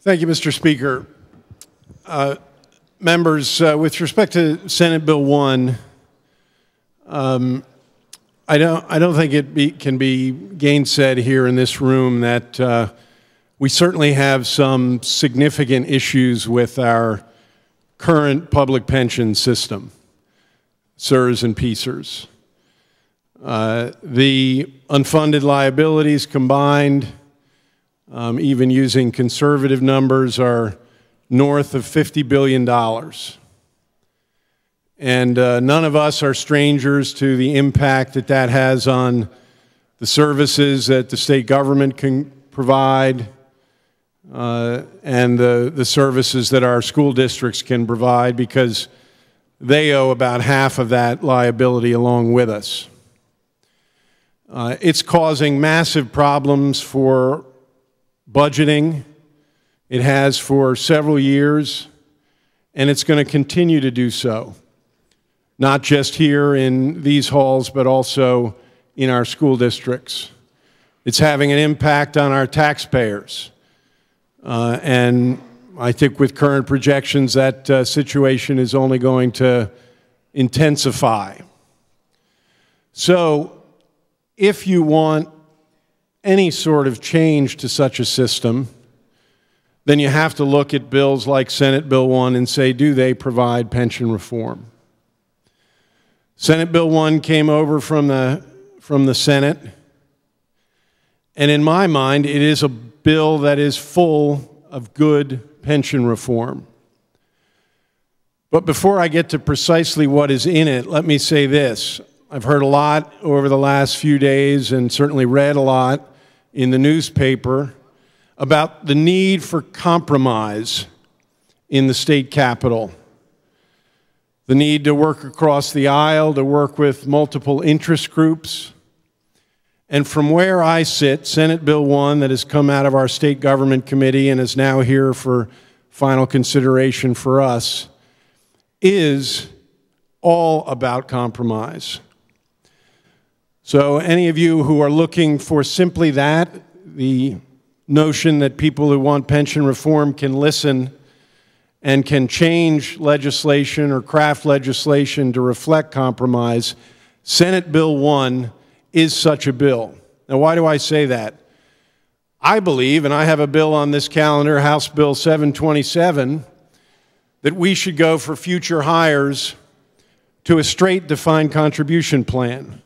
Thank you, Mr. Speaker. Members, with respect to Senate Bill 1, I don't think it can be gainsaid here in this room that we certainly have some significant issues with our current public pension system, SERS and PSERS. The unfunded liabilities combined, even using conservative numbers, are north of $50 billion. And none of us are strangers to the impact that that has on the services that the state government can provide and the services that our school districts can provide, because they owe about half of that liability along with us. It's causing massive problems for budgeting. It has for several years, and it's going to continue to do so, not just here in these halls, but also in our school districts. It's having an impact on our taxpayers, and I think with current projections that situation is only going to intensify. So if you want any sort of change to such a system, then you have to look at bills like Senate Bill 1 and say, do they provide pension reform? Senate Bill 1 came over from the Senate, and in my mind, it is a bill that is full of good pension reform. But before I get to precisely what is in it, let me say this. I've heard a lot over the last few days and certainly read a lot in the newspaper about the need for compromise in the state capitol, the need to work across the aisle, to work with multiple interest groups. And from where I sit, Senate Bill 1 that has come out of our state government committee and is now here for final consideration for us is all about compromise. So any of you who are looking for simply that, the notion that people who want pension reform can listen and can change legislation or craft legislation to reflect compromise, Senate Bill 1 is such a bill. Now, why do I say that? I believe, and I have a bill on this calendar, House Bill 727, that we should go for future hires to a straight defined contribution plan.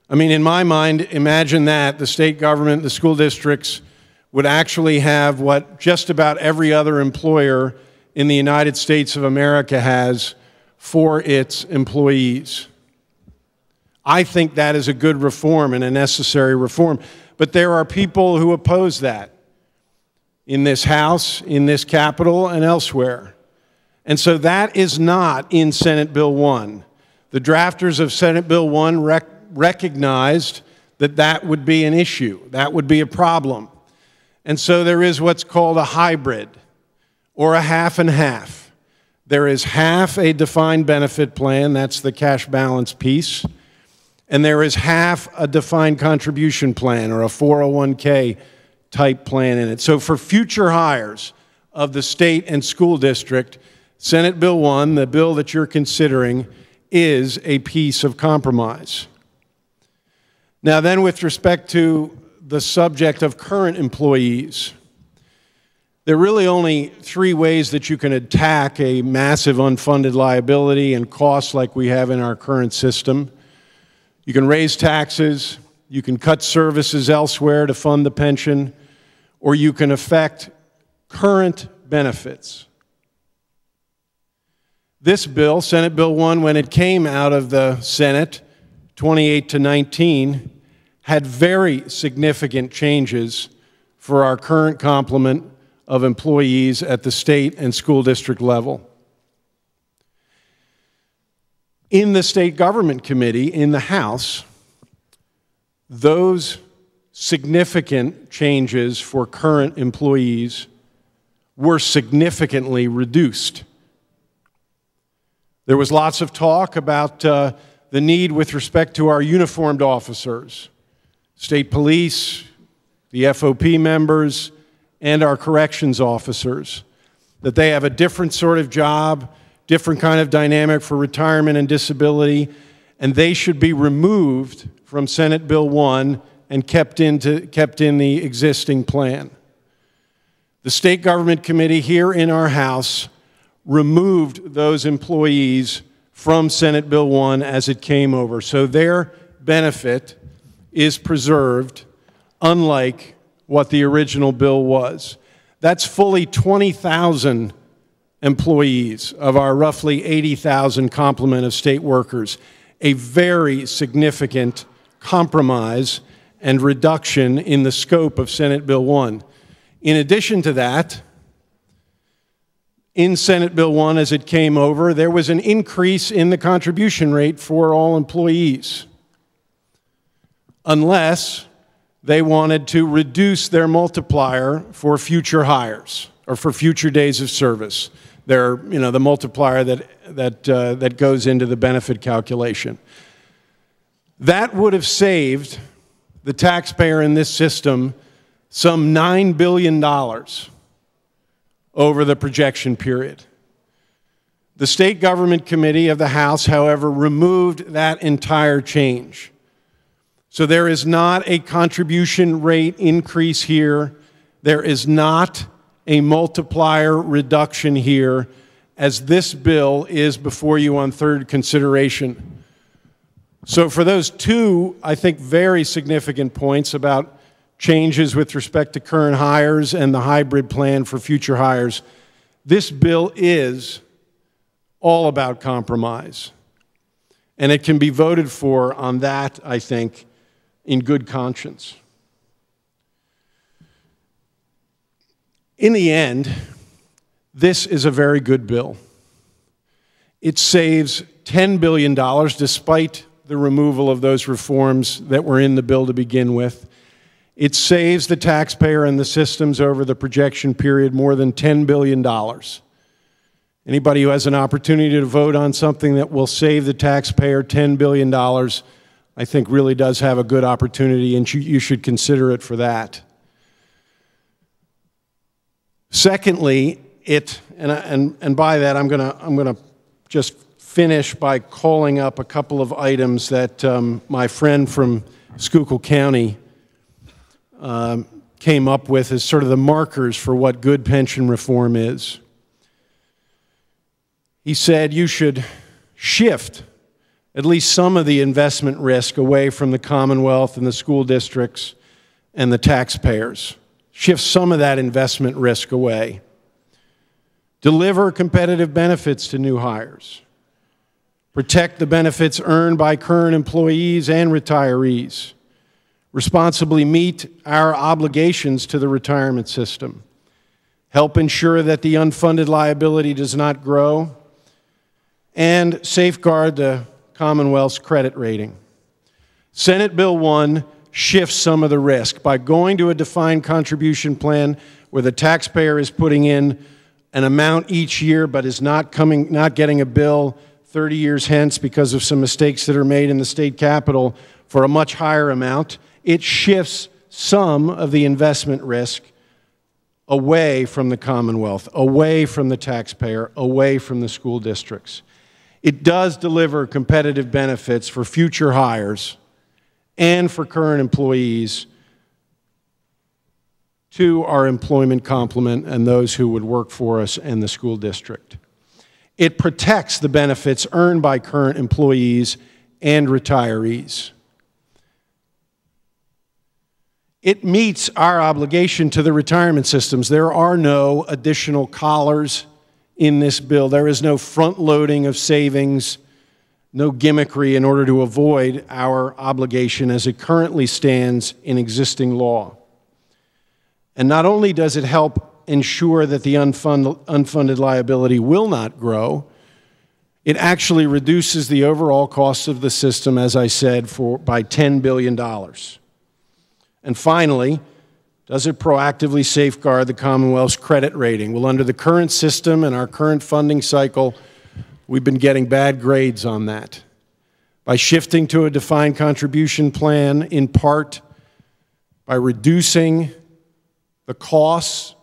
I mean, in my mind, imagine that the state government, the school districts would actually have what just about every other employer in the United States of America has for its employees. I think that is a good reform and a necessary reform. But there are people who oppose that in this House, in this Capitol, and elsewhere. And so that is not in Senate Bill 1. The drafters of Senate Bill 1 recognized that that would be an issue, that would be a problem. And so there is what's called a hybrid, or a half and half. There is half a defined benefit plan, that's the cash balance piece, and there is half a defined contribution plan, or a 401k type plan in it. So for future hires of the state and school district, Senate Bill 1, the bill that you're considering, is a piece of compromise. Now then, with respect to the subject of current employees, there are really only three ways that you can attack a massive unfunded liability and costs like we have in our current system. You can raise taxes, you can cut services elsewhere to fund the pension, or you can affect current benefits. This bill, Senate Bill 1, when it came out of the Senate, 28-19, had very significant changes for our current complement of employees at the state and school district level. In the State Government Committee, in the House, those significant changes for current employees were significantly reduced. There was lots of talk about the need with respect to our uniformed officers, state police, the FOP members, and our corrections officers, that they have a different sort of job, different kind of dynamic for retirement and disability, and they should be removed from Senate Bill 1 and kept in the existing plan. The State Government Committee here in our House removed those employees from Senate Bill 1 as it came over, so their benefit is preserved, unlike what the original bill was. That's fully 20,000 employees of our roughly 80,000 complement of state workers, a very significant compromise and reduction in the scope of Senate Bill 1. In addition to that, in Senate Bill 1 as it came over, there was an increase in the contribution rate for all employees, unless they wanted to reduce their multiplier for future hires or for future days of service. The multiplier that goes into the benefit calculation. That would have saved the taxpayer in this system some $9 billion over the projection period. The State Government Committee of the House, however, removed that entire change. So there is not a contribution rate increase here. There is not a multiplier reduction here, as this bill is before you on third consideration. So for those two, I think, very significant points about changes with respect to current hires and the hybrid plan for future hires, this bill is all about compromise. And it can be voted for on that, I think, in good conscience. In the end, this is a very good bill. It saves $10 billion despite the removal of those reforms that were in the bill to begin with. It saves the taxpayer and the systems over the projection period more than $10 billion. Anybody who has an opportunity to vote on something that will save the taxpayer $10 billion, I think really does have a good opportunity, and you should consider it for that. Secondly, and by that I'm gonna just finish by calling up a couple of items that my friend from Schuylkill County came up with as sort of the markers for what good pension reform is. He said you should shift at least some of the investment risk away from the Commonwealth and the school districts and the taxpayers. Shift some of that investment risk away. Deliver competitive benefits to new hires. Protect the benefits earned by current employees and retirees. Responsibly meet our obligations to the retirement system. Help ensure that the unfunded liability does not grow. And safeguard the Commonwealth's credit rating. Senate Bill 1 shifts some of the risk by going to a defined contribution plan where the taxpayer is putting in an amount each year but is not getting a bill 30 years hence because of some mistakes that are made in the state capitol for a much higher amount. It shifts some of the investment risk away from the Commonwealth, away from the taxpayer, away from the school districts. It does deliver competitive benefits for future hires and for current employees to our employment complement and those who would work for us in the school district. It protects the benefits earned by current employees and retirees. It meets our obligation to the retirement systems. There are no additional collars in this bill. There is no front-loading of savings, no gimmickry in order to avoid our obligation as it currently stands in existing law. And not only does it help ensure that the unfunded liability will not grow, it actually reduces the overall cost of the system, as I said, by $10 billion. And finally, does it proactively safeguard the Commonwealth's credit rating? Well, under the current system and our current funding cycle, we've been getting bad grades on that. By shifting to a defined contribution plan, in part by reducing the costs,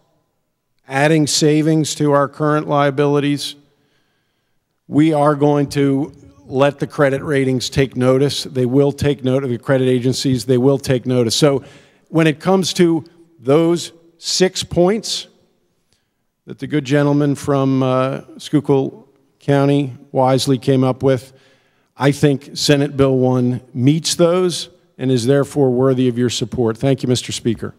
adding savings to our current liabilities, we are going to let the credit ratings take notice. They will take note of the credit agencies. They will take notice. So when it comes to those 6 points that the good gentleman from Schuylkill County wisely came up with, I think Senate Bill 1 meets those and is therefore worthy of your support. Thank you, Mr. Speaker.